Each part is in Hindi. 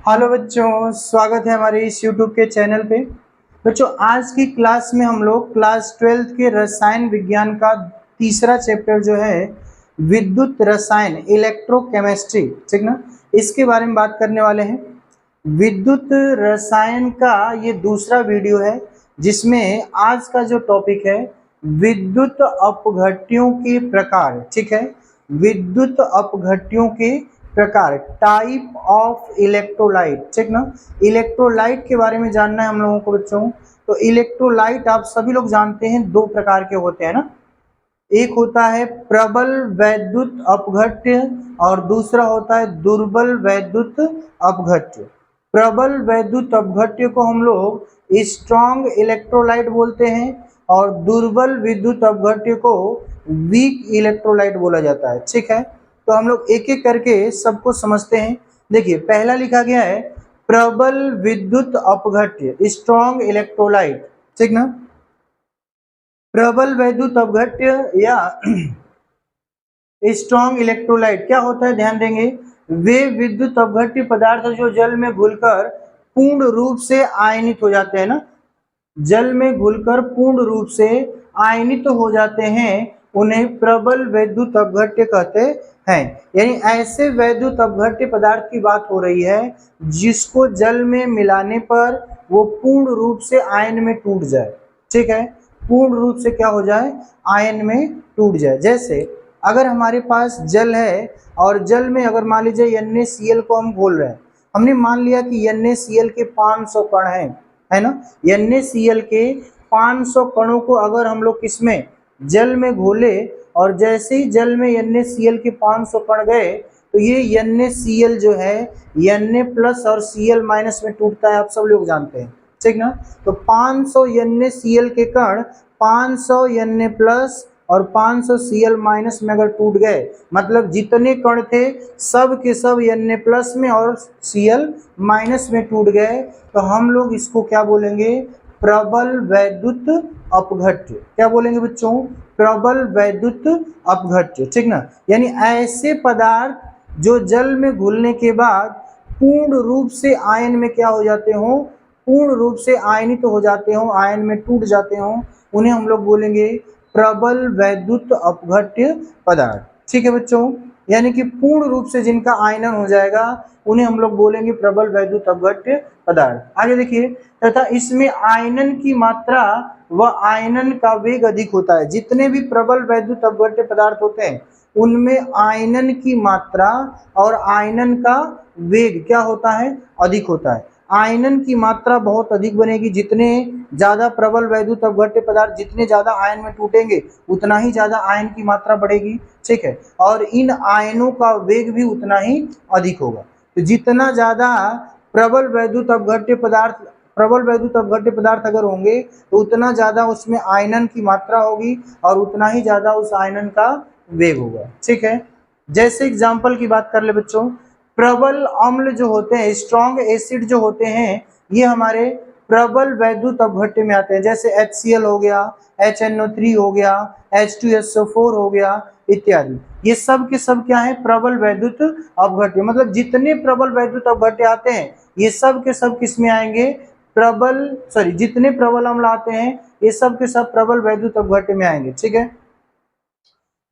हेलो बच्चों, स्वागत है हमारे इस यूट्यूब के चैनल पे। बच्चों, आज की क्लास में हम लोग क्लास 12th के रसायन विज्ञान का तीसरा चैप्टर जो है विद्युत रसायन इलेक्ट्रोकेमिस्ट्री, ठीक ना, इसके बारे में बात करने वाले हैं। विद्युत रसायन का ये दूसरा वीडियो है जिसमें आज का जो टॉपिक है विद्युत अपघट्यों के प्रकार, ठीक है। विद्युत अपघट्यों के प्रकार, टाइप ऑफ इलेक्ट्रोलाइट, ठीक ना। इलेक्ट्रोलाइट के बारे में जानना है हम लोगों को बच्चों। तो इलेक्ट्रोलाइट आप सभी लोग जानते हैं दो प्रकार के होते हैं ना। एक होता है प्रबल वैद्युत अपघट्य और दूसरा होता है दुर्बल वैद्युत अपघट्य। प्रबल वैद्युत अपघट्य को हम लोग स्ट्रॉन्ग इलेक्ट्रोलाइट बोलते हैं और दुर्बल विद्युत अपघट्य को वीक इलेक्ट्रोलाइट बोला जाता है, ठीक है। तो हम लोग एक एक करके सबको समझते हैं। देखिए, पहला लिखा गया है प्रबल विद्युत अपघट्य, स्ट्रॉन्ग इलेक्ट्रोलाइट, ठीक ना। प्रबल वैद्युत अपघट्य या स्ट्रॉन्ग इलेक्ट्रोलाइट क्या होता है, ध्यान देंगे। वे विद्युत अपघट्य पदार्थ जो जल में घुलकर पूर्ण रूप से आयनित हो जाते हैं ना, जल में घुलकर पूर्ण रूप से आयनित हो जाते हैं, उन्हें प्रबल वैद्युत अपघट्य कहते हैं। यानी ऐसे वैद्युत अपघट्य पदार्थ की बात हो रही है जिसको जल में मिलाने पर वो पूर्ण रूप से आयन में टूट जाए, ठीक है। पूर्ण रूप से क्या हो जाए, आयन में टूट जाए। जैसे अगर हमारे पास जल है और जल में अगर मान लीजिए NaCl को हम घोल रहे हैं, हमने मान लिया कि NaCl के 500 कण हैं, है ना। NaCl के 500 कणों को अगर हम लोग किसमें, जल में घोले, और जैसे ही जल में NaCl के 500 कण गए तो ये NaCl जो है Na प्लस और Cl माइनस में टूटता है, आप सब लोग जानते हैं, ठीक ना। तो 500 NaCl के कण 500 Na प्लस और 500 Cl माइनस में अगर टूट गए, मतलब जितने कण थे सब के सब Na प्लस में और Cl माइनस में टूट गए, तो हम लोग इसको क्या बोलेंगे, प्रबल वैद्युत अपघट्य। क्या बोलेंगे बच्चों, प्रबल वैद्युत अपघट्य, ठीक ना। यानी ऐसे पदार्थ जो जल में घुलने के बाद पूर्ण रूप से आयन में क्या हो जाते हो, पूर्ण रूप से आयनित हो जाते हो, आयन में टूट जाते हो, उन्हें हम लोग बोलेंगे प्रबल वैद्युत अपघट्य पदार्थ, ठीक है बच्चों। यानी कि पूर्ण रूप से जिनका आयनन हो जाएगा उन्हें हम लोग बोलेंगे प्रबल वैद्युत अपघट्य पदार्थ। आगे देखिए, तथा इसमें आयनन की मात्रा व आयनन का वेग अधिक होता है। जितने भी प्रबल वैद्युत अपघट्य पदार्थ होते हैं उनमें आयनन की मात्रा और आयनन का वेग क्या होता है, अधिक होता है। आयनन की मात्रा बहुत अधिक बनेगी, जितने ज्यादा प्रबल वैद्युत अपघट्य पदार्थ जितने ज्यादा आयन में टूटेंगे उतना ही ज्यादा आयन की मात्रा बढ़ेगी, ठीक है। और इन आयनों का वेग भी उतना ही अधिक होगा। तो जितना ज्यादा प्रबल वैद्युत अपघट्य पदार्थ अगर होंगे तो उतना ज्यादा उसमें आयनन की मात्रा होगी और उतना ही ज्यादा उस आयनन का वेग होगा, ठीक है। जैसे एग्जाम्पल की बात कर ले बच्चों, प्रबल अम्ल जो होते हैं, स्ट्रॉन्ग एसिड जो होते हैं, ये हमारे प्रबल वैद्युत अपघट्य में आते हैं। जैसे HCl हो गया, HNO3 हो गया, H2SO4 हो गया इत्यादि। ये सब के सब क्या है, प्रबल वैद्युत अपघट्य। मतलब जितने प्रबल वैद्युत अपघट्य आते हैं ये सब के सब किस में आएंगे, जितने प्रबल अम्ल आते हैं ये सब के सब प्रबल वैद्युत अपघट्य में आएंगे, ठीक है।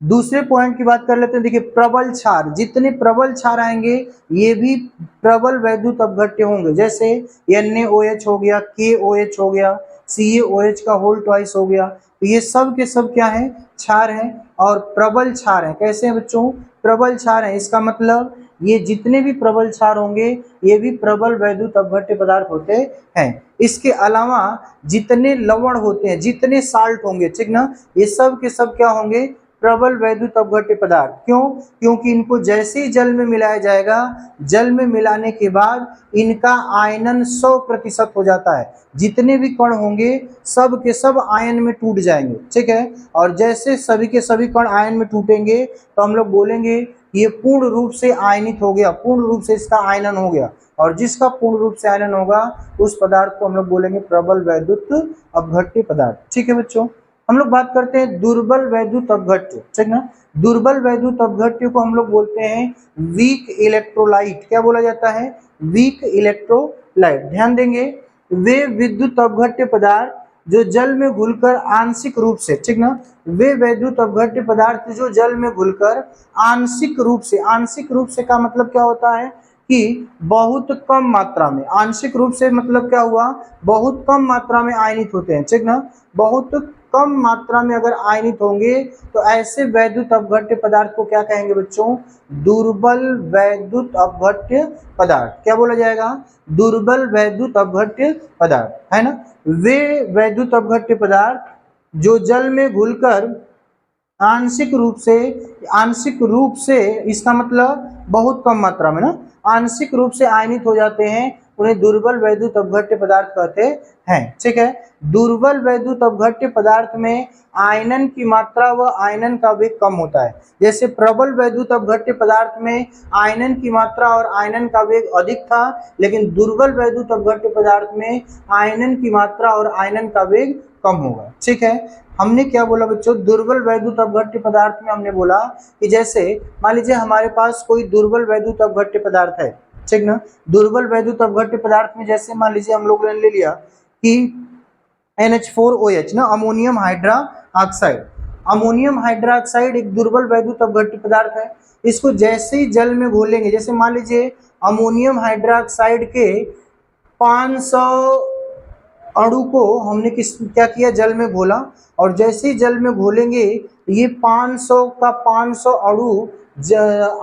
दूसरे पॉइंट की बात कर लेते हैं। देखिए, प्रबल क्षार, जितने प्रबल क्षार आएंगे ये भी प्रबल वैद्युत अपघट्य होंगे। जैसे NaOH हो गया, KOH हो गया, CaOH का होल ट्वाइस हो गया। तो ये सब के सब क्या है, क्षार हैं और प्रबल क्षार हैं। कैसे हैं बच्चों, प्रबल क्षार हैं। इसका मतलब ये जितने भी प्रबल क्षार होंगे ये भी प्रबल वैद्युत अपघट्य पदार्थ होते हैं। इसके अलावा जितने लवण होते हैं, जितने साल्ट होंगे, ठीक ना, ये सब के सब क्या होंगे, प्रबल वैद्युत अपघट्य पदार्थ। क्यों, क्योंकि इनको जैसे ही जल में मिलाया जाएगा, जल में मिलाने के बाद इनका आयनन 100% हो जाता है। जितने भी कण होंगे सब के सब आयन में टूट जाएंगे, ठीक है। और जैसे सभी के सभी कण आयन में टूटेंगे तो हम लोग बोलेंगे ये पूर्ण रूप से आयनित हो गया, पूर्ण रूप से इसका आयनन हो गया। और जिसका पूर्ण रूप से आयनन होगा उस पदार्थ को हम लोग बोलेंगे प्रबल वैद्युत अपघट्य पदार्थ, ठीक है बच्चों। हम लोग बात करते हैं दुर्बल वैद्युत अपघट्य, ठीक ना। दुर्बल वैद्युत अपघट्य को हम लोग बोलते हैं वीक इलेक्ट्रोलाइट। क्या बोला जाता है? Weak electrolyte. ध्यान देंगे, वे विद्युत अपघट्य पदार्थ जो जल में घुलकर आंशिक रूप से, ठीक ना, वे वैद्युत अपघट्य पदार्थ जो जल में घुलकर आंशिक रूप से का मतलब क्या होता है कि बहुत कम मात्रा में, आंशिक रूप से मतलब क्या हुआ, बहुत कम मात्रा में आयनित होते हैं, ठीक ना। बहुत कम मात्रा में अगर आयनित होंगे तो ऐसे वैद्युत अपघट्य पदार्थ को क्या कहेंगे बच्चों? दुर्बल वैद्युत अपघट्य पदार्थ। क्या बोला जाएगा? दुर्बल वैद्युत अपघट्य पदार्थ, है ना। वे वैद्युत अपघट्य पदार्थ जो जल में घुलकर आंशिक रूप से इसका मतलब बहुत कम मात्रा में ना, आंशिक रूप से आयनित हो जाते हैं, उन्हें दुर्बल वैद्युत अपघट्य पदार्थ कहते हैं, ठीक है। दुर्बल वैद्युत अपघट्य पदार्थ में आयनन की मात्रा व आयनन का वेग कम होता है। जैसे प्रबल वैद्युत अपघट्य पदार्थ में आयनन की मात्रा और आयनन का वेग अधिक था, लेकिन दुर्बल वैद्युत अपघट्य पदार्थ में आयनन की मात्रा और आयनन का वेग कम होगा, ठीक है। हमने क्या बोला बच्चों? दुर्बल वैद्युत अपघट्य पदार्थ में हमने बोला कि जैसे मान लीजिए हमारे पास कोई दुर्बल वैद्युत अपघट्य पदार्थ है, ठीक ना। दुर्बल वैद्युत अपघट्य पदार्थ में जैसे मान लीजिए हम लोग ने ले लिया कि NH4OH ना, ammonium hydra oxide. Ammonium hydra oxide एक दुर्बल वैद्युत अपघट्य पदार्थ है। इसको जैसे ही जल में घोलेंगे, जैसे मान लीजिए अमोनियम हाइड्रा ऑक्साइड के 500 अणु को हमने क्या किया? जल में घोला, और जैसे ही जल में घोलेंगे ये 500 का 500 अणु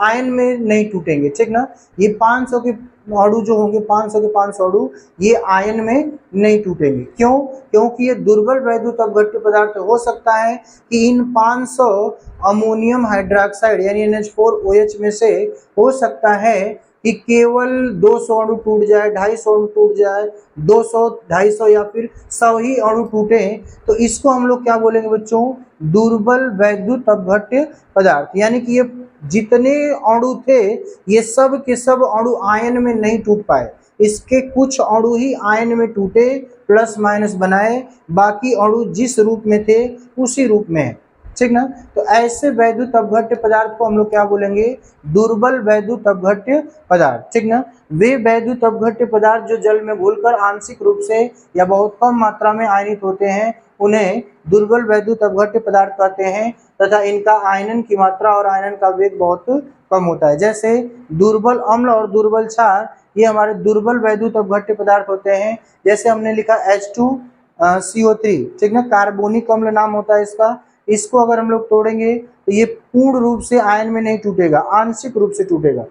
आयन में नहीं टूटेंगे, ठीक ना। ये 500 के अणु जो होंगे, 500 के 500 अणु, ये आयन में नहीं टूटेंगे। क्यों? क्योंकि ये दुर्बल वैद्युत अपघट्य पदार्थ हो सकता है कि इन 500 अमोनियम हाइड्रोक्साइड यानी NH4OH में से हो सकता है कि केवल 200 अणु टूट जाए, 250 अणु टूट जाए, 200, 250 या फिर 100 ही अणु टूटे, तो इसको हम लोग क्या बोलेंगे बच्चों? दुर्बल वैद्युत अपघट्य पदार्थ। यानी कि ये जितने अणु थे ये सब के सब अणु आयन में नहीं टूट पाए, इसके कुछ अणु ही आयन में टूटे, प्लस माइनस बनाए, बाकी अणु जिस रूप में थे उसी रूप में है, ठीक ना। तो ऐसे वैद्युत अपघट्य पदार्थ को हम लोग क्या बोलेंगे? दुर्बल वैद्युत अपघट्य पदार्थ, ठीक ना। वे वैद्युत अपघट्य पदार्थ जो जल में घुलकर आंशिक रूप से या बहुत कम मात्रा में आयनित होते हैं, उन्हें दुर्बल वैद्युत अपघट्य पदार्थ कहते हैं, तथा इनका आयनन की मात्रा और आयनन का वेग बहुत कम होता है। जैसे दुर्बल अम्ल और दुर्बल क्षार, ये हमारे दुर्बल वैद्युत अपघट्य पदार्थ होते हैं। जैसे हमने लिखा H2CO3, ठीक ना, कार्बोनिक अम्ल नाम होता है इसका। इसको अगर हम लोग तोड़ेंगे तो ये पूर्ण रूप से आयन में नहीं टूटेगा, आंशिक रूप से टूटेगा,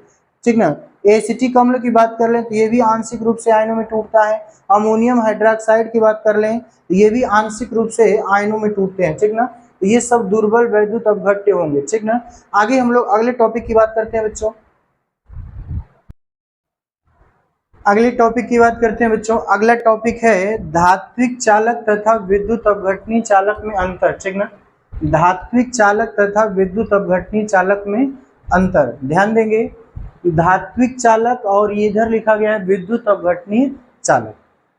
ठीक ना। एसिटिक अम्ल की बात कर लें तो ये भी आंशिक रूप से आयनों में टूटता है। अमोनियम हाइड्रोक्साइड की बात कर लें तो ये भी आंशिक रूप से आयनों में टूटते हैं, ठीक ना। तो ये सब दुर्बल वैद्युत अपघट्य होंगे, ठीक ना। आगे हम लोग अगले टॉपिक की बात करते हैं बच्चों। अगले टॉपिक की बात करते हैं बच्चों। अगला टॉपिक है धात्विक चालक तथा विद्युत अपघटनी चालक में अंतर, ठीक ना। धात्विक चालक तथा विद्युत अपघटनी चालक में अंतर। ध्यान देंगे, धात्विक चालक और ये इधर लिखा गया है विद्युत अपघटनी चालक।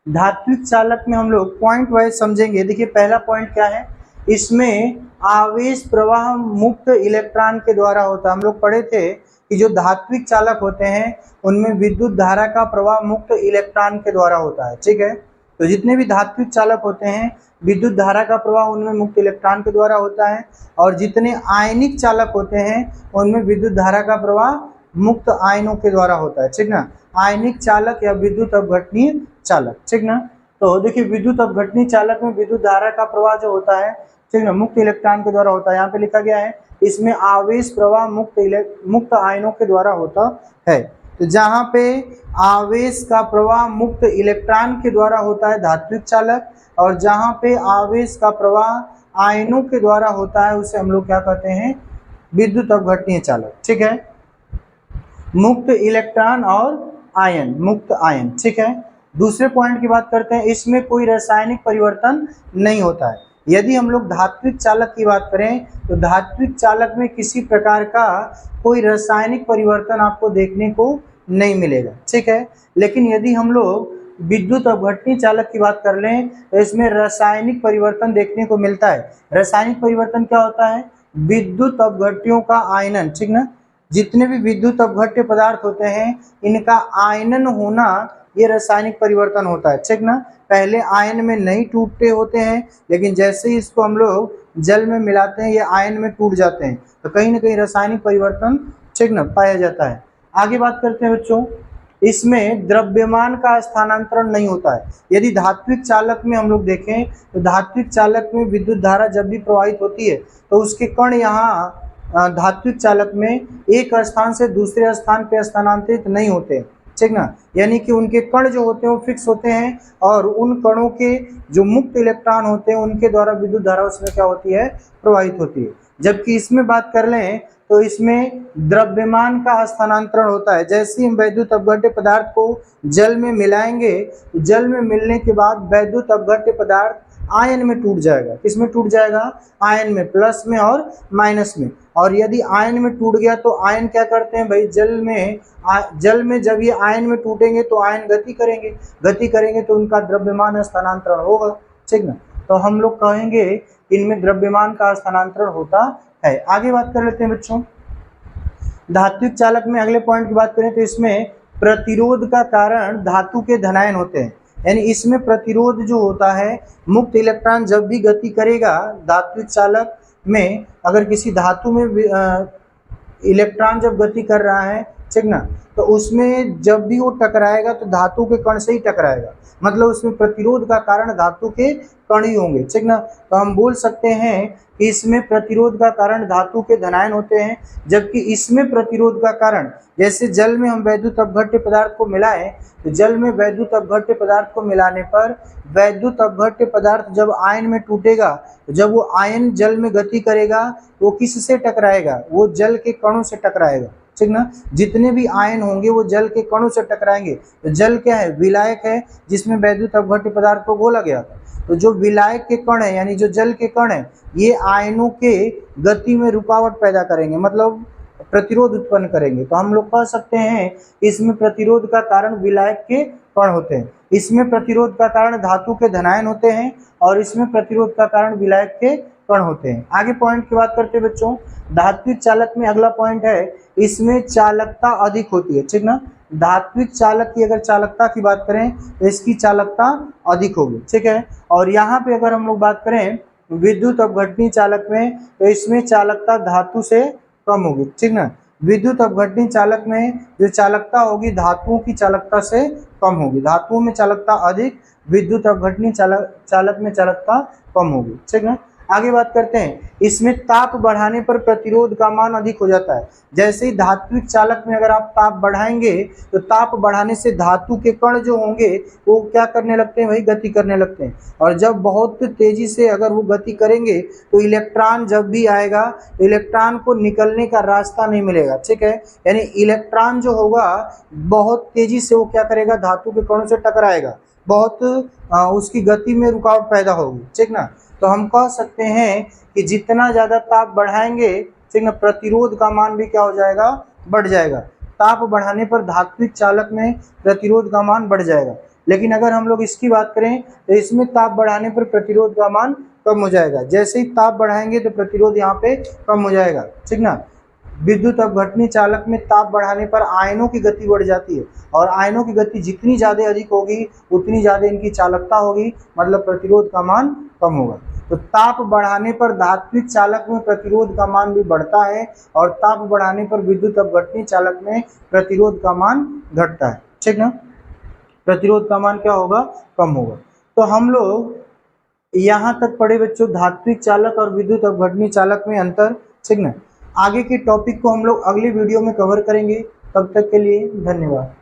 धात्विक चालक में हम लोग पॉइंट वाइज समझेंगे। देखिए पहला पॉइंट क्या है, इसमें आवेश प्रवाह मुक्त इलेक्ट्रॉन के द्वारा होता है। हम लोग पढ़े थे कि जो धात्विक चालक होते हैं उनमें विद्युत धारा का प्रवाह मुक्त इलेक्ट्रॉन के द्वारा होता है, ठीक है। तो जितने भी धात्विक चालक होते हैं विद्युत धारा का प्रवाह उनमें मुक्त इलेक्ट्रॉन के द्वारा होता है, और जितने आयनिक चालक होते हैं उनमें विद्युत धारा का प्रवाह मुक्त आयनों के द्वारा होता है, ठीक ना। आयनिक चालक या विद्युत अपघटनीय चालक, ठीक ना। तो देखिए विद्युत अपघटनीय चालक में विद्युत धारा का प्रवाह जो होता है, ठीक ना, मुक्त इलेक्ट्रॉन के द्वारा होता है। यहाँ पे लिखा गया है इसमें आवेश प्रवाह मुक्त आयनों के द्वारा होता है। तो जहाँ पे आवेश का प्रवाह मुक्त इलेक्ट्रॉन के द्वारा होता है धात्विक चालक, और जहाँ पे आवेश का प्रवाह आयनों के द्वारा होता है उसे हम लोग क्या कहते हैं? विद्युत अपघटनीय चालक, ठीक है। मुक्त इलेक्ट्रॉन और आयन, मुक्त आयन, ठीक है। दूसरे पॉइंट की बात करते हैं, इसमें कोई रासायनिक परिवर्तन नहीं होता है। यदि हम लोग धात्विक चालक की बात करें तो धात्विक चालक में किसी प्रकार का कोई रासायनिक परिवर्तन आपको देखने को नहीं मिलेगा, ठीक है। लेकिन यदि हम लोग विद्युत अपघटनी चालक की बात कर लें तो इसमें रासायनिक परिवर्तन देखने को मिलता है। रासायनिक परिवर्तन क्या होता है? विद्युत अपघट्यों का आयनन, ठीक ना, जितने भी विद्युत अपघट्य पदार्थ होते हैं इनका आयनन होना, ये रासायनिक परिवर्तन होता है, ठीक ना। पहले आयन में नहीं टूटते होते हैं, लेकिन जैसे ही इसको हम लोग जल में मिलाते हैं ये आयन में टूट जाते हैं, तो कहीं ना कहीं रासायनिक परिवर्तन, ठीक ना, पाया जाता है। आगे बात करते हैं बच्चों, इसमें द्रव्यमान का स्थानांतरण नहीं होता है। यदि धात्विक चालक में हम लोग देखें तो धात्विक चालक में विद्युत धारा जब भी प्रवाहित होती है तो उसके कण यहाँ धात्विक चालक में एक स्थान से दूसरे स्थान पे स्थानांतरित नहीं होते, ठीक ना, यानी कि उनके कण जो होते हैं वो फिक्स होते हैं और उन कणों के जो मुक्त इलेक्ट्रॉन होते हैं उनके द्वारा विद्युत धारा उसमें क्या होती है, प्रवाहित होती है। जबकि इसमें बात कर लें तो इसमें द्रव्यमान का स्थानांतरण होता है। जैसे ही हम वैद्युत अपघट्य पदार्थ को जल में मिलाएंगे तो जल में मिलने के बाद वैद्युत अपघट्य पदार्थ आयन में टूट जाएगा। किसमें टूट जाएगा? आयन में, प्लस में और माइनस में। और यदि आयन में टूट गया तो आयन क्या करते हैं भाई, जल में जब ये आयन में टूटेंगे तो आयन गति करेंगे तो उनका द्रव्यमान स्थानांतरण होगा, ठीक ना। तो हम लोग कहेंगे इनमें द्रव्यमान का स्थानांतरण होता है। आगे बात कर लेते हैं बच्चों, धात्विक चालक में अगले पॉइंट की बात करें तो इसमें प्रतिरोध का कारण धातु के धनायन होते हैं। यानी इसमें प्रतिरोध जो होता है, मुक्त इलेक्ट्रॉन जब भी गति करेगा धात्विक चालक में, अगर किसी धातु में इलेक्ट्रॉन जब गति कर रहा है, ठीक ना, तो उसमें जब भी वो टकराएगा तो धातु के कण से ही टकराएगा, मतलब उसमें प्रतिरोध का कारण धातु के कण ही होंगे, ठीक ना। तो हम बोल सकते हैं कि इसमें प्रतिरोध का कारण धातु के धनायन होते हैं, जबकि इसमें प्रतिरोध का कारण, जैसे जल में हम वैद्युत अपघट्य पदार्थ को मिलाएं तो जल में वैद्युत अपघट्य पदार्थ को मिलाने पर वैद्युत अपघट्य पदार्थ जब आयन में टूटेगा, जब वो आयन जल में गति करेगा तो किससे टकराएगा? वो जल के कणों से टकराएगा, ठीक ना। जितने भी आयन होंगे वो जल के कणों से टकराएंगे। तो जल क्या है? विलायक है, जिसमें वैद्युत अपघट्य पदार्थ को घोला गया था। तो जो विलायक के कण है यानी जो जल के कण है ये आयनों के गति में रुकावट पैदा करेंगे, मतलब प्रतिरोध उत्पन्न करेंगे। तो हम लोग कह सकते हैं इसमें प्रतिरोध का कारण विलायक के कण होते हैं, इसमें प्रतिरोध का कारण धातु के धनायन होते हैं और इसमें प्रतिरोध का कारण विलायक के कण होते हैं। आगे पॉइंट की बात करते हैं बच्चों, धात्विक चालक में अगला पॉइंट है, इसमें चालकता अधिक होती है, ठीक ना। धात्विक चालक की अगर चालकता की बात करें तो इसकी चालकता अधिक होगी, ठीक है। और यहाँ पे अगर हम लोग बात करें विद्युत अपघटनी चालक में तो इसमें चालकता धातु से कम होगी, ठीक ना। विद्युत अपघटनी चालक में जो चालकता होगी धातुओं की चालकता से कम होगी, धातुओं में चालकता अधिक, विद्युत अपघटनी चालक में चालकता कम होगी, ठीक है। आगे बात करते हैं, इसमें ताप बढ़ाने पर प्रतिरोध का मान अधिक हो जाता है। जैसे ही धात्विक चालक में अगर आप ताप बढ़ाएंगे तो ताप बढ़ाने से धातु के कण जो होंगे वो क्या करने लगते हैं भाई, गति करने लगते हैं। और जब बहुत तेजी से अगर वो गति करेंगे तो इलेक्ट्रॉन जब भी आएगा तो इलेक्ट्रॉन को निकलने का रास्ता नहीं मिलेगा, ठीक है। यानी इलेक्ट्रॉन जो होगा बहुत तेजी से वो क्या करेगा, धातु के कणों से टकराएगा, बहुत उसकी गति में रुकावट पैदा होगी, ठीक ना। तो हम कह सकते हैं कि जितना ज़्यादा ताप बढ़ाएंगे, ठीक ना, प्रतिरोध का मान भी क्या हो जाएगा, बढ़ जाएगा। ताप बढ़ाने पर धात्विक चालक में प्रतिरोध का मान बढ़ जाएगा। लेकिन अगर हम लोग इसकी बात करें तो इसमें ताप बढ़ाने पर प्रतिरोध का मान कम हो जाएगा। जैसे ही ताप बढ़ाएंगे तो प्रतिरोध यहाँ पे कम हो जाएगा, ठीक ना। विद्युत अपघटनी चालक में ताप बढ़ाने पर आयनों की गति बढ़ जाती है और आयनों की गति जितनी ज़्यादा अधिक होगी उतनी ज़्यादा इनकी चालकता होगी, मतलब प्रतिरोध का मान कम होगा। तो ताप बढ़ाने पर धात्विक चालक में प्रतिरोध का मान भी बढ़ता है और ताप बढ़ाने पर विद्युत अपघटनी चालक में प्रतिरोध का मान घटता है, ठीक ना। प्रतिरोध का मान क्या होगा, कम होगा। तो हम लोग यहाँ तक पढ़े बच्चों धात्विक चालक और विद्युत अपघटनी चालक में अंतर, ठीक ना। आगे के टॉपिक को हम लोग अगली वीडियो में कवर करेंगे। तब तक के लिए धन्यवाद।